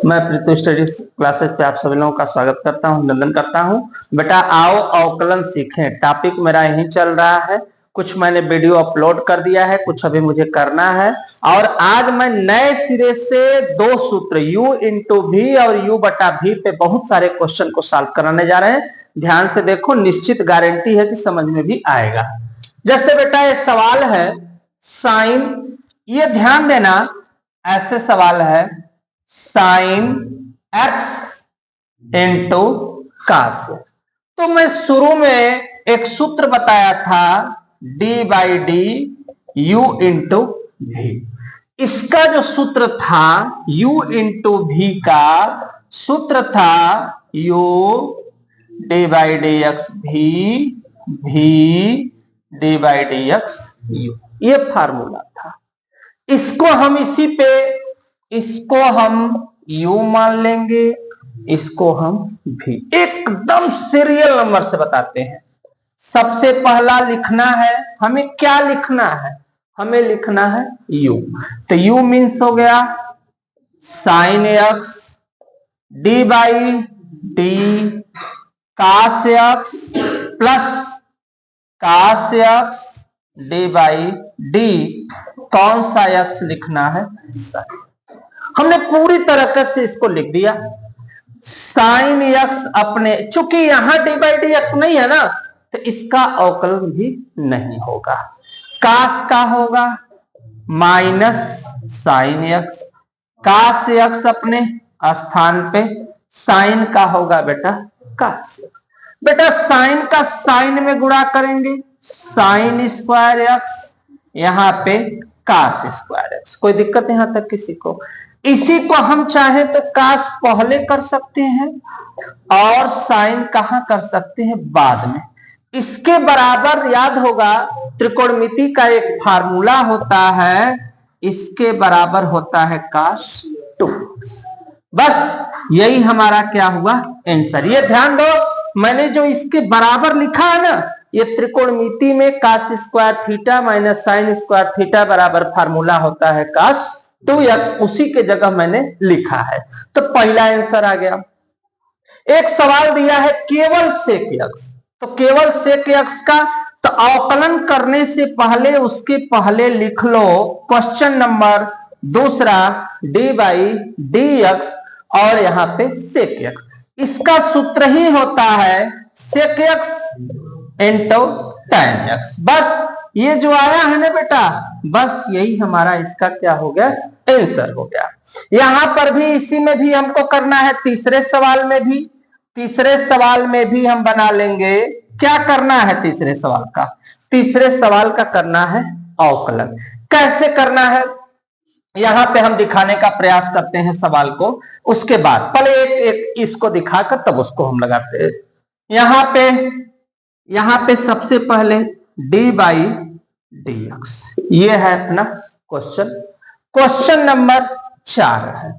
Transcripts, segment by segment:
मैं Preetu study classes पे आप सभी लोगों का स्वागत करता हूं, अभिनंदन करता हूं। बेटा आओ अवकलन सीखें, टॉपिक मेरा यही चल रहा है। कुछ मैंने वीडियो अपलोड कर दिया है, कुछ अभी मुझे करना है। और आज मैं नए सिरे से दो सूत्र u इंटू भी और u बटा भी पे बहुत सारे क्वेश्चन को सॉल्व कराने जा रहे हैं। ध्यान से देखो, निश्चित गारंटी है कि समझ में भी आएगा। जैसे बेटा ये सवाल है साइन, ये ध्यान देना, ऐसे सवाल है साइन एक्स इंटू कास। तो मैं शुरू में एक सूत्र बताया था D by D you into भी। इसका जो सूत्र था u इंटू भी का सूत्र था u D by D X भी D by D X U, ये फार्मूला था। इसको हम इसी पे, इसको हम u मान लेंगे, इसको हम भी। एकदम सीरियल नंबर से बताते हैं। सबसे पहला लिखना है हमें, क्या लिखना है? हमें लिखना है u। तो u मीन्स हो गया sine x d by d cos x plus cos x d by d, कौन सा एक्स लिखना है? साइन। हमने पूरी तरह से इसको लिख दिया। साइन एक्स अपने, चूंकि यहां डी बाई डी एक्स नहीं है ना, तो इसका अवकलन भी नहीं होगा। कास का होगा माइनस साइन एक्स, कास एक्स अपने स्थान पे, साइन का होगा बेटा कास। बेटा साइन का साइन में गुणा करेंगे, साइन स्क्वायर एक्स, यहां पे कास स्क्वायर एक्स। कोई दिक्कत यहां तक किसी को? इसी को हम चाहे तो कास पहले कर सकते हैं और साइन कहां कर सकते हैं? बाद में। इसके बराबर याद होगा, त्रिकोणमिति का एक फार्मूला होता है, इसके बराबर होता है कास 2x। बस यही हमारा क्या हुआ? आंसर। ये ध्यान दो, मैंने जो इसके बराबर लिखा है ना, ये त्रिकोणमिति में cos square theta minus sine square theta बराबर फार्मूला होता है कास 2x, उसी के जगह मैंने लिखा है। तो पहला आंसर आ गया। एक सवाल दिया है केवल सेक x, तो केवल सेक x का तो अवकलन करने से पहले उसके पहले लिख लो क्वेश्चन नंबर दूसरा डी बाई डी एक्स और यहां पे सेक x। इसका सूत्र ही होता है सेक x इंटू tan x। बस ये जो आया है ना बेटा, बस यही हमारा इसका क्या हो गया? आंसर हो गया। यहां पर भी इसी में भी हमको करना है, तीसरे सवाल में भी, तीसरे सवाल में भी हम बना लेंगे। क्या करना है तीसरे सवाल का? तीसरे सवाल का करना है अवकलन। कैसे करना है यहां पे हम दिखाने का प्रयास करते हैं सवाल को, उसके बाद पहले एक इसको दिखाकर तब उसको हम लगाते हैं। यहां पे सबसे पहले डी बाई डी एक्स, ये है अपना क्वेश्चन। क्वेश्चन नंबर 4 है।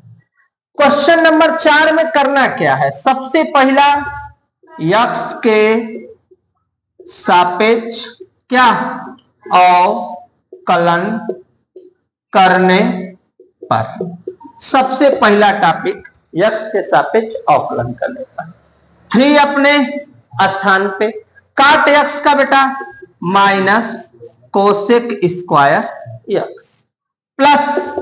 क्वेश्चन नंबर 4 में करना क्या है? सबसे पहला एक्स के सापेक्ष क्या अवकलन करने पर, सबसे पहला टॉपिक एक्स के सापेक्ष अवकलन करने पर। 3 अपने स्थान पे, काट एक्स का बेटा minus cosec square x plus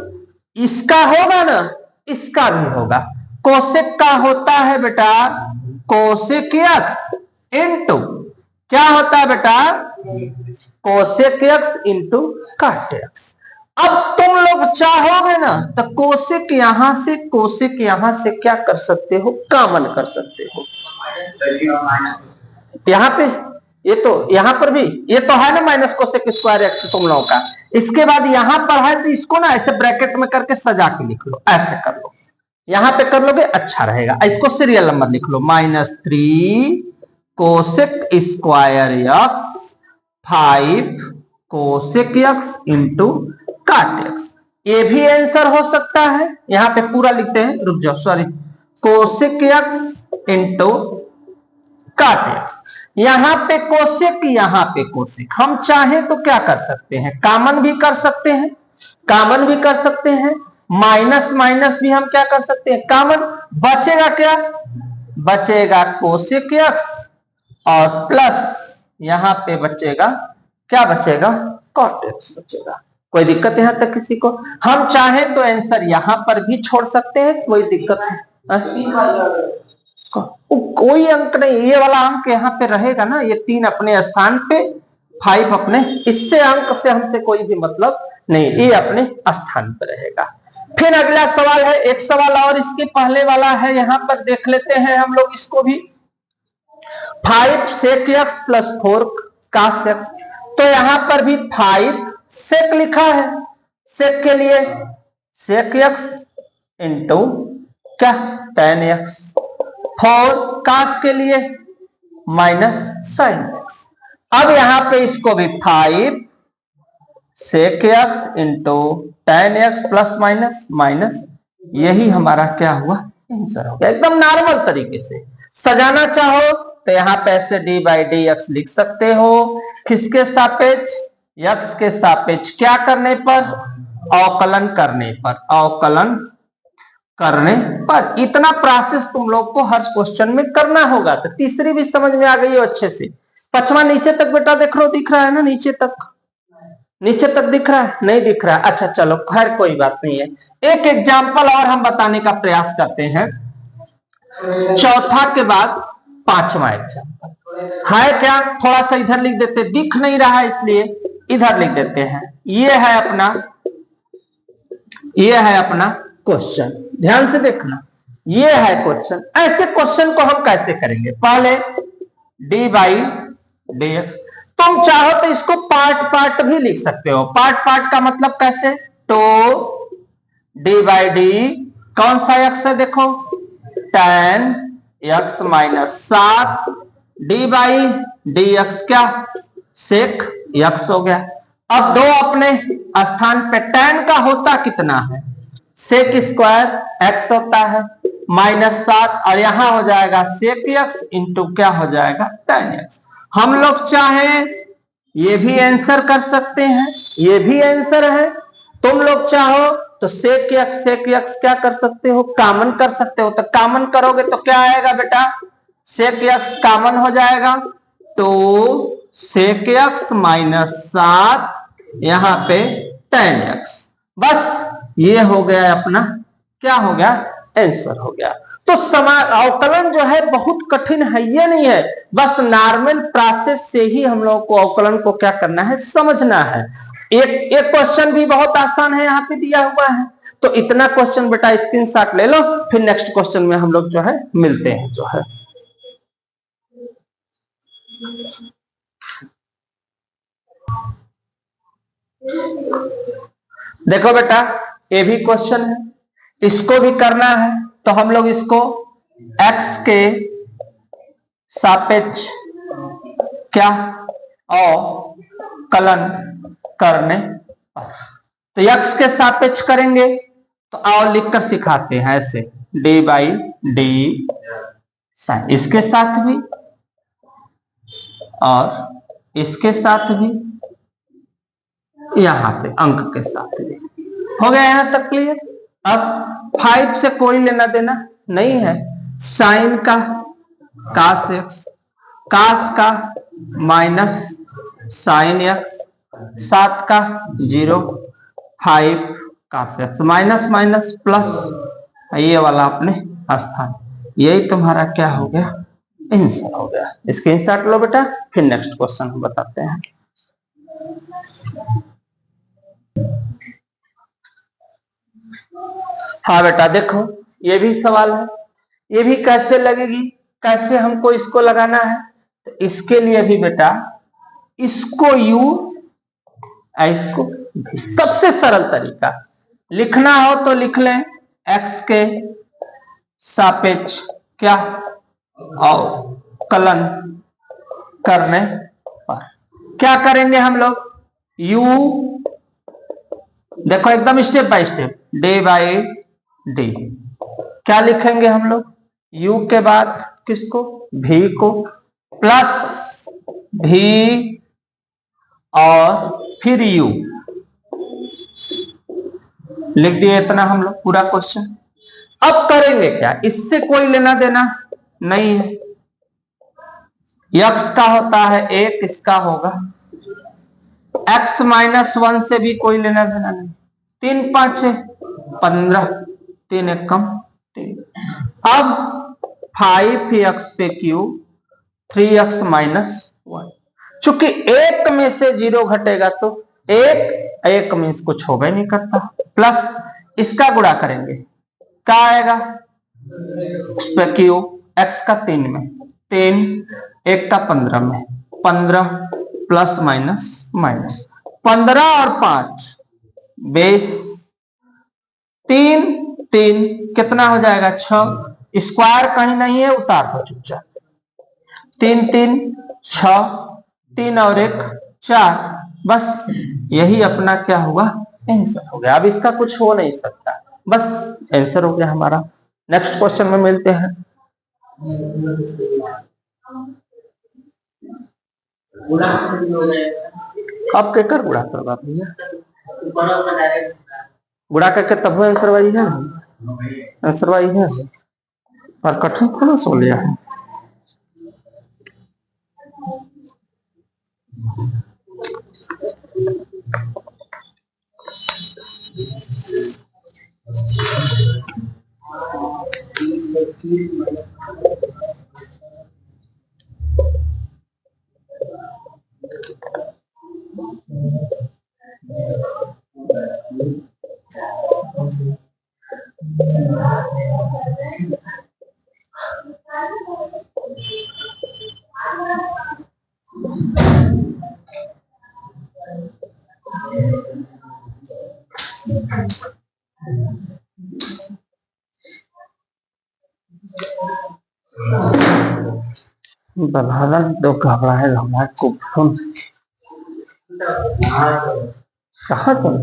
इसका होगा ना, इसका भी होगा। कोसेक का होता है बेटा कोसेक एक्स इंटू, क्या होता है बेटा? कोसेक एक्स इंटू काट एक्स। अब तुम लोग चाहोगे ना तो कोसेक यहां से, कोसेक यहां से क्या कर सकते हो? कॉमन कर सकते हो। यहां पे ये तो, यहां पर भी ये तो है ना माइनस कोसेक स्क्वायर एक्स तुम लोगों का। इसके बाद यहां पर है तो इसको ना ऐसे ब्रैकेट में करके सजा के लिख लो, ऐसे कर लो। यहां पे कर लोगे अच्छा रहेगा। इसको सीरियल नंबर लिख लो, -3 cosec square x 5 cosec x into काट एक्स। ये भी आंसर हो सकता है। यहां पे पूरा लिखते हैं, रुक जाओ, सॉरी, कोसेक एक्स इंटू काट एक्स। यहां पे कोसेक, यहां पे कोसेक। हम चाहे तो क्या कर सकते हैं? कॉमन भी कर सकते हैं, कॉमन भी कर सकते हैं, माइनस माइनस भी हम क्या कर सकते हैं, कॉमन। बचेगा क्या, बचेगा कोसेक एक्स और प्लस यहां पे बचेगा क्या, बचेगा कॉट एक्स बचेगा। कोई दिक्कत यहां तक किसी को? हम चाहें तो आंसर यहां पर भी छोड़ सकते हैं, कोई दिक्कत है? कोई अंक नहीं, ये वाला अंक यहाँ पे रहेगा ना, ये 3 अपने स्थान पे, 5 अपने, इससे अंक से हमसे कोई भी मतलब नहीं, ये अपने स्थान पे रहेगा। फिर अगला सवाल है, एक सवाल और इसके पहले वाला है, यहां पर देख लेते हैं हम लोग इसको भी। 5 सेक एक्स प्लस 4 कास एक्स, तो यहां पर भी 5 सेक लिखा है, सेक के लिए सेक एक्स इंटू क्या, tan एक्स। 4 कास के लिए माइनस साइन एक्स। अब यहां पे इसको भी 5 sec x into tan x plus minus minus, यही हमारा क्या हुआ, आंसर हो गया। एकदम नॉर्मल तरीके से सजाना चाहो तो यहां पे ऐसे डी बाई डी एक्स लिख सकते हो, किसके सापेक्ष, एक्स के सापेक्ष, क्या करने पर, अवकलन करने पर, अवकलन करने पर। इतना प्रोसेस तुम लोग को हर क्वेश्चन में करना होगा। तो तीसरी भी समझ में आ गई हो अच्छे से। पांचवा नीचे तक बेटा देख लो, दिख रहा है ना, नीचे तक, नीचे तक दिख रहा है, नहीं दिख रहा है? अच्छा चलो खैर कोई बात नहीं है। एक एग्जाम्पल और हम बताने का प्रयास करते हैं, चौथा के बाद पांचवा एग्जाम्पल है क्या, थोड़ा सा इधर लिख देते, दिख नहीं रहा है इसलिए इधर लिख देते हैं। ये है अपना, ये है अपना क्वेश्चन, ध्यान से देखना, ये है क्वेश्चन। ऐसे क्वेश्चन को हम कैसे करेंगे, पहले डी बाई डी एक्स, तुम चाहो तो इसको पार्ट पार्ट भी लिख सकते हो। पार्ट पार्ट का मतलब कैसे, तो डी बाई डी कौन सा एक्स है, देखो tan x minus 7, D by D x क्या, सेक एक्स हो गया। अब दो अपने स्थान पे tan का होता कितना है, सेक स्क्वायर एक्स होता है माइनस 7, और यहां हो जाएगा सेक एक्स इंटू क्या हो जाएगा, tan एक्स। हम लोग चाहें ये भी आंसर कर सकते हैं, ये भी आंसर है। तुम लोग चाहो तो सेक एक्स क्या कर सकते हो, कॉमन कर सकते हो। तो कॉमन करोगे तो क्या आएगा बेटा, सेक एक्स कॉमन हो जाएगा, तो सेक एक्स माइनस 7 यहां पे tan एक्स। बस ये हो गया अपना, क्या हो गया, आंसर हो गया। तो अवकलन जो है बहुत कठिन है, ये नहीं है, बस नॉर्मल प्रोसेस से ही हम लोग को अवकलन को क्या करना है, समझना है। एक क्वेश्चन भी बहुत आसान है, यहाँ पे दिया हुआ है। तो इतना क्वेश्चन बेटा स्क्रीनशॉट ले लो, फिर नेक्स्ट क्वेश्चन में हम लोग जो है मिलते हैं जो है। देखो बेटा ये भी क्वेश्चन है, इसको भी करना है। तो हम लोग इसको x के सापेक्ष क्या अवकलन करने पर, तो x के सापेक्ष करेंगे तो आओ लिखकर सिखाते हैं ऐसे, डी बाई डी साइन, इसके साथ भी और इसके साथ भी, यहां पे अंक के साथ भी। हो गया यहां तक क्लियर। अब 5 से कोई लेना देना नहीं है, साइन का कास एक्स, कास का माइनस साइन एक्स, 7 का 0, 5 कास एक्स, माइनस माइनस प्लस, ये वाला अपने स्थान, यही तुम्हारा क्या हो गया, आंसर हो गया। स्क्रीनशॉट लो बेटा, फिर नेक्स्ट क्वेश्चन हम बताते हैं। हाँ बेटा देखो ये भी सवाल है, ये भी कैसे लगेगी, कैसे हमको इसको लगाना है। तो इसके लिए भी बेटा इसको यू, इसको सबसे सरल तरीका लिखना हो तो लिख लें, x के सापेक्ष क्या अवकलन करने पर क्या करेंगे हम लोग, u, देखो एकदम step by step, D by D क्या लिखेंगे हम लोग, u के बाद किसको, v को, प्लस v और फिर u, लिख दिए इतना हम लोग पूरा क्वेश्चन। अब करेंगे क्या, इससे कोई लेना देना नहीं है। x का होता है 1, इसका होगा x -1 से भी कोई लेना देना नहीं। 3 5 है 15, 3 1 कम 3। अब 5x पे क्यूब 3x -1, चूंकि एक में से 0 घटेगा तो एक में से कुछ होगा ही नहीं करता, प्लस इसका गुणा करेंगे क्या आएगा, क्यूब x का 3 में 3, 1 का 15 में 15, प्लस माइनस माइनस 15 और 5 20, 3 3 कितना हो जाएगा 6, स्क्वायर कहीं नहीं है, उतार दो चुपचाप। 3 3 6, 3 और 1 4, बस यही अपना क्या हुआ, आंसर हो गया। अब इसका कुछ हो नहीं सकता, बस आंसर हो गया हमारा। नेक्स्ट क्वेश्चन में मिलते हैं। अब क्या कर गुड़ा करवा भैया, गुड़ा करके तब आंसर वाई है, आंसर वाई है और कठिन थोड़ा सो लिया है। बलहन दो घबराहट को कहाँ चल